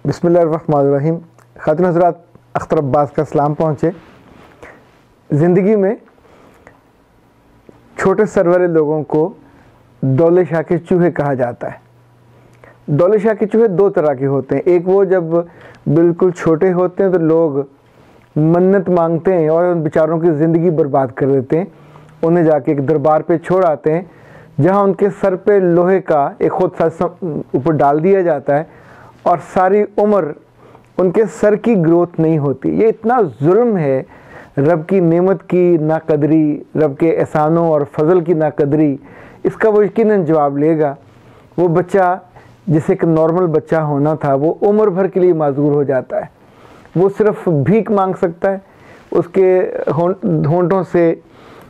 बिस्मिल्लाहिर्रहमानिर्रहीम। खातिन हज़रात, अख्तर अब्बास का सलाम पहुँचे। ज़िंदगी में छोटे सर वाले लोगों को दौले शाह के चूहे कहा जाता है। दौले शाह के चूहे दो तरह के होते हैं। एक वो जब बिल्कुल छोटे होते हैं तो लोग मन्नत मांगते हैं और उन बेचारों की ज़िंदगी बर्बाद कर देते हैं। उन्हें जाके एक दरबार पे छोड़ आते हैं जहाँ उनके सर पे लोहे का एक खुद सा ऊपर डाल दिया जाता है और सारी उम्र उनके सर की ग्रोथ नहीं होती। ये इतना जुल्म है, रब की नेमत की नाकदरी, रब के एहसानों और फजल की नाकदरी। इसका वो यकीनन जवाब लेगा। वो बच्चा जिसे एक नॉर्मल बच्चा होना था वो उम्र भर के लिए माजूर हो जाता है। वो सिर्फ भीख मांग सकता है, उसके होंठों से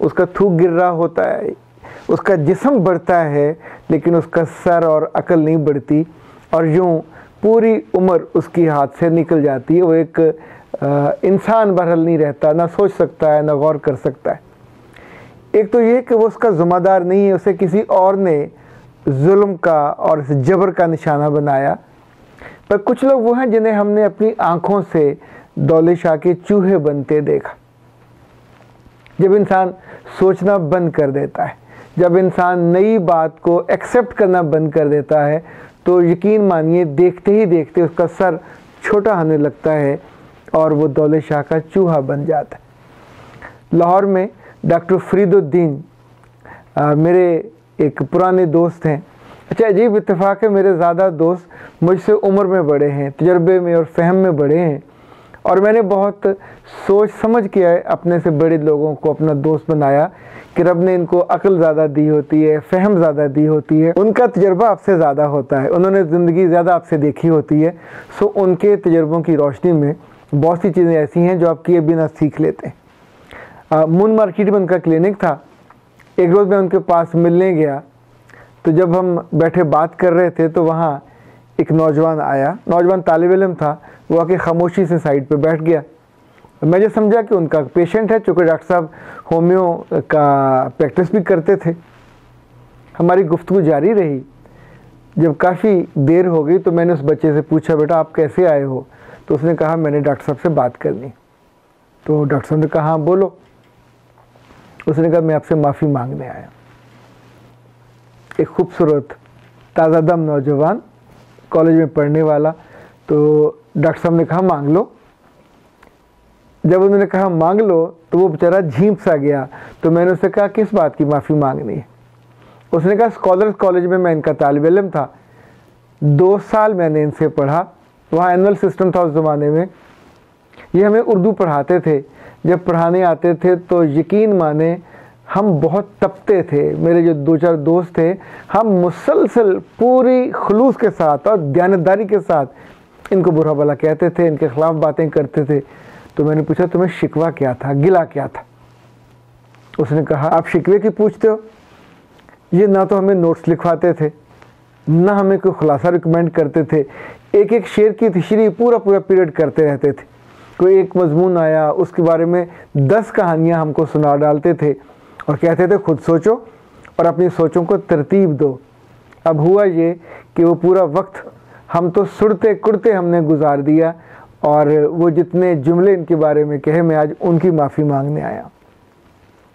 उसका थूक गिर रहा होता है, उसका जिस्म बढ़ता है लेकिन उसका सर और अकल नहीं बढ़ती और यूँ पूरी उम्र उसकी हाथ से निकल जाती है। वो एक इंसान बहरहाल नहीं रहता, ना सोच सकता है ना गौर कर सकता है। एक तो ये कि वो उसका ज़िम्मेदार नहीं है, उसे किसी और ने जुल्म का और इस जबर का निशाना बनाया। पर कुछ लोग वो हैं जिन्हें हमने अपनी आँखों से दौले शाह के चूहे बनते देखा। जब इंसान सोचना बंद कर देता है, जब इंसान नई बात को एक्सेप्ट करना बंद कर देता है तो यकीन मानिए देखते ही देखते उसका सर छोटा होने लगता है और वो दौले शाह का चूहा बन जाता है। लाहौर में डॉक्टर फरीदुद्दीन मेरे एक पुराने दोस्त हैं। अच्छा, अजीब इत्तेफाक है, मेरे ज़्यादा दोस्त मुझसे उम्र में बड़े हैं, तजर्बे में और फ़हम में बड़े हैं और मैंने बहुत सोच समझ के अपने से बड़े लोगों को अपना दोस्त बनाया कि रब ने इनको अक्ल ज़्यादा दी होती है, फ़हम ज़्यादा दी होती है, उनका तजर्बा आपसे ज़्यादा होता है, उन्होंने ज़िंदगी ज़्यादा आपसे देखी होती है। सो उनके तजर्बों की रोशनी में बहुत सी चीज़ें ऐसी हैं जो आप किए बिना सीख लेते हैं। मून मार्केट में उनका क्लिनिक था। एक रोज़ मैं उनके पास मिलने गया तो जब हम बैठे बात कर रहे थे तो वहाँ एक नौजवान आया। नौजवान तालिब इल्म था। वो आके खामोशी से साइड पे बैठ गया। मैं जो समझा कि उनका पेशेंट है, चूँकि डॉक्टर साहब होम्यो का प्रैक्टिस भी करते थे। हमारी गुफ्तगू जारी रही। जब काफ़ी देर हो गई तो मैंने उस बच्चे से पूछा, बेटा आप कैसे आए हो? तो उसने कहा मैंने डॉक्टर साहब से बात करनी। तो डॉक्टर साहब ने कहा हाँ बोलो। उसने कहा मैं आपसे माफ़ी मांगने आया। एक खूबसूरत ताज़ा दम नौजवान, कॉलेज में पढ़ने वाला। तो डॉक्टर साहब ने कहा मांग लो। जब उन्होंने कहा मांग लो तो वो बेचारा झींप सा गया। तो मैंने उससे कहा किस बात की माफ़ी मांगनी है? उसने कहा स्कॉलर्स कॉलेज में मैं इनका तालिब इल्म था, 2 साल मैंने इनसे पढ़ा। वहाँ एनुअल सिस्टम था उस ज़माने में। ये हमें उर्दू पढ़ाते थे। जब पढ़ाने आते थे तो यकीन माने हम बहुत तपते थे। मेरे जो 2-4 दोस्त थे, हम मुसलसल पूरी खुलूस के साथ और दयानतदारी के साथ इनको बुरा भला कहते थे, इनके ख़िलाफ़ बातें करते थे। तो मैंने पूछा तुम्हें शिकवा क्या था, गिला क्या था? उसने कहा आप शिकवे की पूछते हो? ये ना तो हमें नोट्स लिखवाते थे, ना हमें कोई खुलासा रिकमेंड करते थे। एक एक शेर की तशरीह पूरा पीरियड करते रहते थे। कोई एक मजमून आया उसके बारे में 10 कहानियाँ हमको सुना डालते थे और कहते थे खुद सोचो और अपनी सोचों को तरतीब दो। अब हुआ ये कि वो पूरा वक्त हम तो सुड़ते कुड़ते हमने गुजार दिया और वो जितने जुमले इनके बारे में कहे मैं आज उनकी माफ़ी मांगने आया।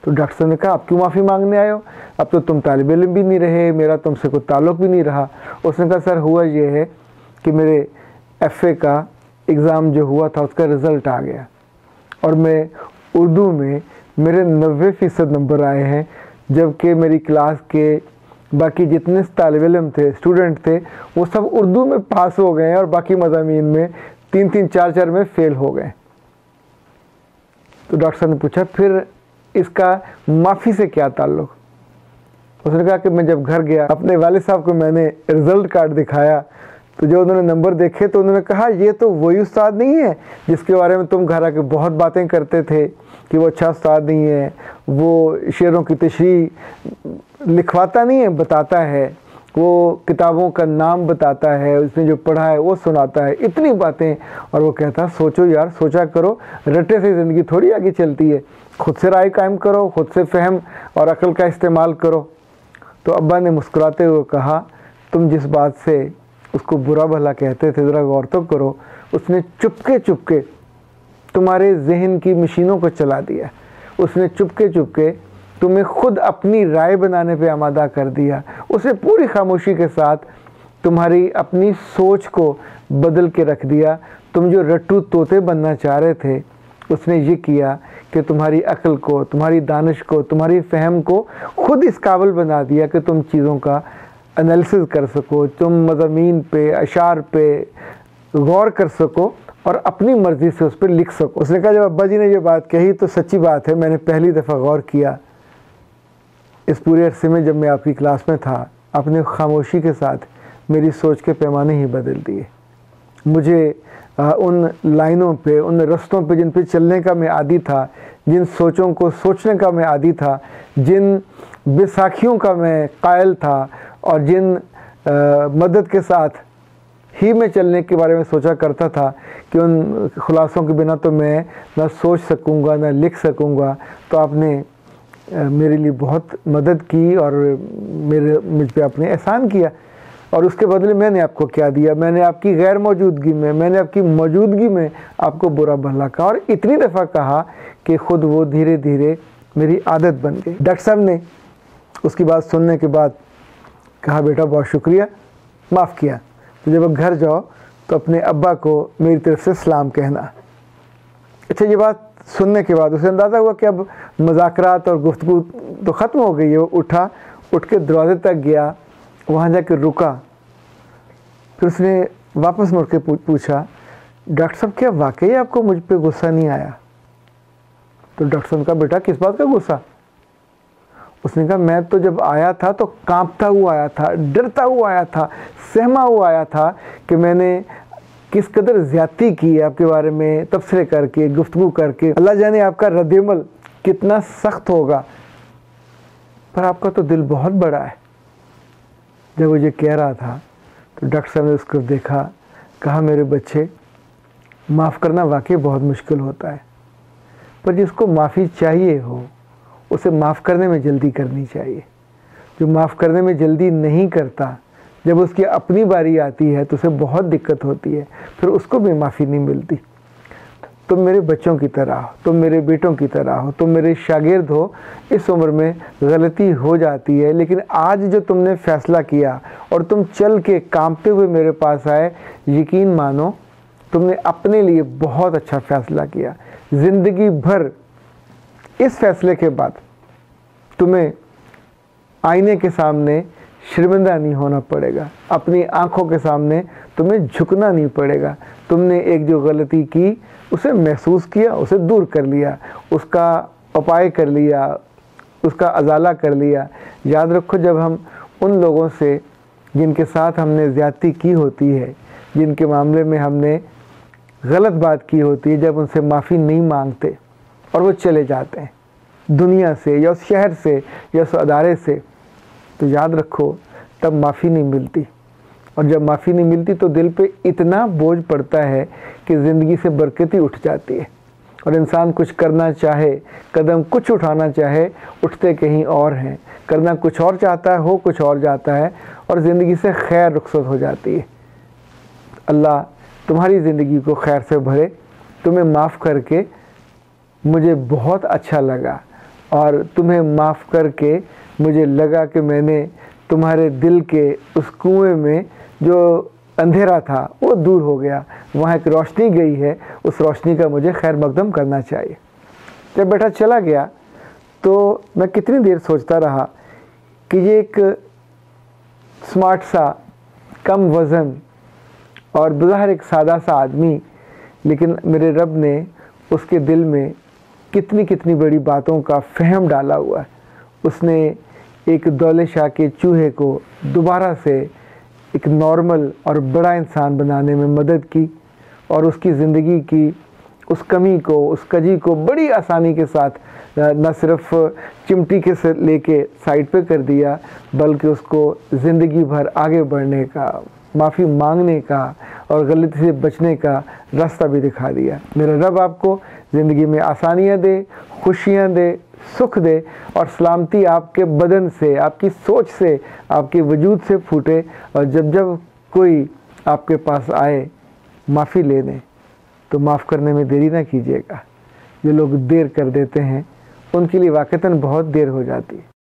तो डॉक्टर साहब ने कहा आप क्यों माफ़ी मांगने आए हो? अब तो तुम तालिब इल्म भी नहीं रहे, मेरा तुमसे कोई ताल्लुक़ भी नहीं रहा। उसने कहा सर हुआ ये है कि मेरे FA का एग्ज़ाम जो हुआ था उसका रिज़ल्ट आ गया और मैं उर्दू में मेरे 90% नंबर आए हैं, जबकि मेरी क्लास के बाकी जितने तालिब इल्म थे, स्टूडेंट थे, वो सब उर्दू में पास हो गए और बाकी मज़ामीन में 3-3, 4-4 में फ़ेल हो गए। तो डॉक्टर साहब ने पूछा फिर इसका माफ़ी से क्या ताल्लुक़? उसने कहा कि मैं जब घर गया अपने वालिद साहब को मैंने रिज़ल्ट कार्ड दिखाया तो जो उन्होंने नंबर देखे तो उन्होंने कहा ये तो वही उस्ताद नहीं है जिसके बारे में तुम घर आके बहुत बातें करते थे कि वो अच्छा उस्ताद नहीं है, वो शेरों की तशरीह लिखवाता नहीं है, बताता है, वो किताबों का नाम बताता है, उसने जो पढ़ा है वो सुनाता है, इतनी बातें। और वो कहता सोचो यार, सोचा करो, रटे से ज़िंदगी थोड़ी आगे चलती है, खुद से राय कायम करो, खुद से फ़हम और अक्ल का इस्तेमाल करो। तो अब्बा ने मुस्कुराते हुए कहा तुम जिस बात से उसको बुरा भला कहते थे, ज़रा गौर तो करो, उसने चुपके चुपके तुम्हारे जहन की मशीनों को चला दिया। उसने चुपके चुपके तुम्हें खुद अपनी राय बनाने पे आमादा कर दिया। उसे पूरी खामोशी के साथ तुम्हारी अपनी सोच को बदल के रख दिया। तुम जो रट्टू तोते बनना चाह रहे थे, उसने ये किया कि तुम्हारी अक्ल को, तुम्हारी दानिश को, तुम्हारी फ़हम को खुद इस काबिल बना दिया कि तुम चीज़ों का एनालिसिस कर सको, तुम मज़ामीन पे, अशार पे गौर कर सको और अपनी मर्ज़ी से उस पर लिख सको। उसने कहा, जब अब्बा जी ने ये बात कही तो सच्ची बात है, मैंने पहली दफ़ा गौर किया इस पूरे अरसे में जब मैं आपकी क्लास में था। आपने खामोशी के साथ मेरी सोच के पैमाने ही बदल दिए। मुझे उन लाइनों पे, उन रस्तों पे जिन पे चलने का मैं आदी था, जिन सोचों को सोचने का मैं आदी था, जिन बैसाखियों का मैं कायल था और जिन मदद के साथ ही मैं चलने के बारे में सोचा करता था कि उन खुलासों के बिना तो मैं ना सोच सकूँगा ना लिख सकूँगा, तो आपने मेरे लिए बहुत मदद की और मुझ पे आपने एहसान किया। और उसके बदले मैंने आपको क्या दिया? मैंने आपकी गैर मौजूदगी में, मैंने आपकी मौजूदगी में आपको बुरा भला कहा और इतनी दफ़ा कहा कि ख़ुद वो धीरे धीरे मेरी आदत बन गई। डॉक्टर साहब ने उसकी बात सुनने के बाद कहा, बेटा बहुत शुक्रिया, माफ़ किया, तो जब अब घर जाओ तो अपने अब्बा को मेरी तरफ से सलाम कहना। अच्छा, ये बात सुनने के बाद उसे अंदाज़ा हुआ कि अब मज़ाकरात और गुफ्तगू तो ख़त्म हो गई है। वो उठ के दरवाज़े तक गया, वहाँ जाकर रुका, फिर उसने वापस मुड़ के पूछा, डॉक्टर साहब क्या वाकई आपको मुझ पे गुस्सा नहीं आया? तो डॉक्टर साहब ने कहा, बेटा किस बात का गुस्सा? उसने कहा, मैं तो जब आया था तो कांपता हुआ आया था, डरता हुआ आया था, सहमा हुआ आया था कि मैंने किस कदर ज़्यादती की है आपके बारे में तबसरे करके, गुफ्तगू करके। अल्लाह जाने आपका रद्द-ए-अमल कितना सख्त होगा, पर आपका तो दिल बहुत बड़ा है। जब वो ये कह रहा था तो डॉक्टर साहब ने उसको देखा, कहा, मेरे बच्चे, माफ़ करना वाकई बहुत मुश्किल होता है, पर जिसको माफ़ी चाहिए हो उसे माफ़ करने में जल्दी करनी चाहिए। जो माफ़ करने में जल्दी नहीं करता, जब उसकी अपनी बारी आती है तो उसे बहुत दिक्कत होती है, फिर उसको भी माफ़ी नहीं मिलती। तुम मेरे बच्चों की तरह हो, तुम मेरे बेटों की तरह हो, तुम मेरे शागिर्द हो। इस उम्र में गलती हो जाती है, लेकिन आज जो तुमने फ़ैसला किया और तुम चल के कांपते हुए मेरे पास आए, यकीन मानो तुमने अपने लिए बहुत अच्छा फ़ैसला किया। ज़िंदगी भर इस फ़ैसले के बाद तुम्हें आईने के सामने शर्मिंदा नहीं होना पड़ेगा, अपनी आँखों के सामने तुम्हें झुकना नहीं पड़ेगा। तुमने एक जो गलती की उसे महसूस किया, उसे दूर कर लिया, उसका उपाय कर लिया, उसका अजाला कर लिया। याद रखो, जब हम उन लोगों से जिनके साथ हमने ज़्यादती की होती है, जिनके मामले में हमने गलत बात की होती है, जब उनसे माफ़ी नहीं मांगते और वो चले जाते हैं दुनिया से या उस शहर से या उस अदारे से, तो याद रखो तब माफ़ी नहीं मिलती। और जब माफ़ी नहीं मिलती तो दिल पे इतना बोझ पड़ता है कि ज़िंदगी से बरकत ही उठ जाती है और इंसान कुछ करना चाहे, कदम कुछ उठाना चाहे, उठते कहीं और हैं। करना कुछ और चाहता है, हो कुछ और जाता है और ज़िंदगी से खैर रुखसत हो जाती है। अल्लाह तुम्हारी ज़िंदगी को खैर से भरे। तुम्हें माफ़ करके मुझे बहुत अच्छा लगा और तुम्हें माफ़ करके मुझे लगा कि मैंने तुम्हारे दिल के उस कुएं में जो अंधेरा था वो दूर हो गया, वहाँ एक रोशनी गई है, उस रोशनी का मुझे खैर मकदम करना चाहिए। जब बेटा चला गया तो मैं कितनी देर सोचता रहा कि ये एक स्मार्ट सा, कम वज़न और बज़ाहिर एक सादा सा आदमी, लेकिन मेरे रब ने उसके दिल में कितनी कितनी बड़ी बातों का फ़हम डाला हुआ है। उसने एक दौले शाह के चूहे को दोबारा से एक नॉर्मल और बड़ा इंसान बनाने में मदद की और उसकी ज़िंदगी की उस कमी को, उस कजी को बड़ी आसानी के साथ न सिर्फ चिमटी के से लेके साइड पे कर दिया, बल्कि उसको ज़िंदगी भर आगे बढ़ने का, माफ़ी मांगने का और गलती से बचने का रास्ता भी दिखा दिया। मेरा रब आपको ज़िंदगी में आसानियाँ दे, खुशियाँ दे, सुख दे और सलामती आपके बदन से, आपकी सोच से, आपके वजूद से फूटे। और जब जब कोई आपके पास आए माफ़ी लेने तो माफ़ करने में देरी ना कीजिएगा। जो लोग देर कर देते हैं उनके लिए वाक़ईतन बहुत देर हो जाती है।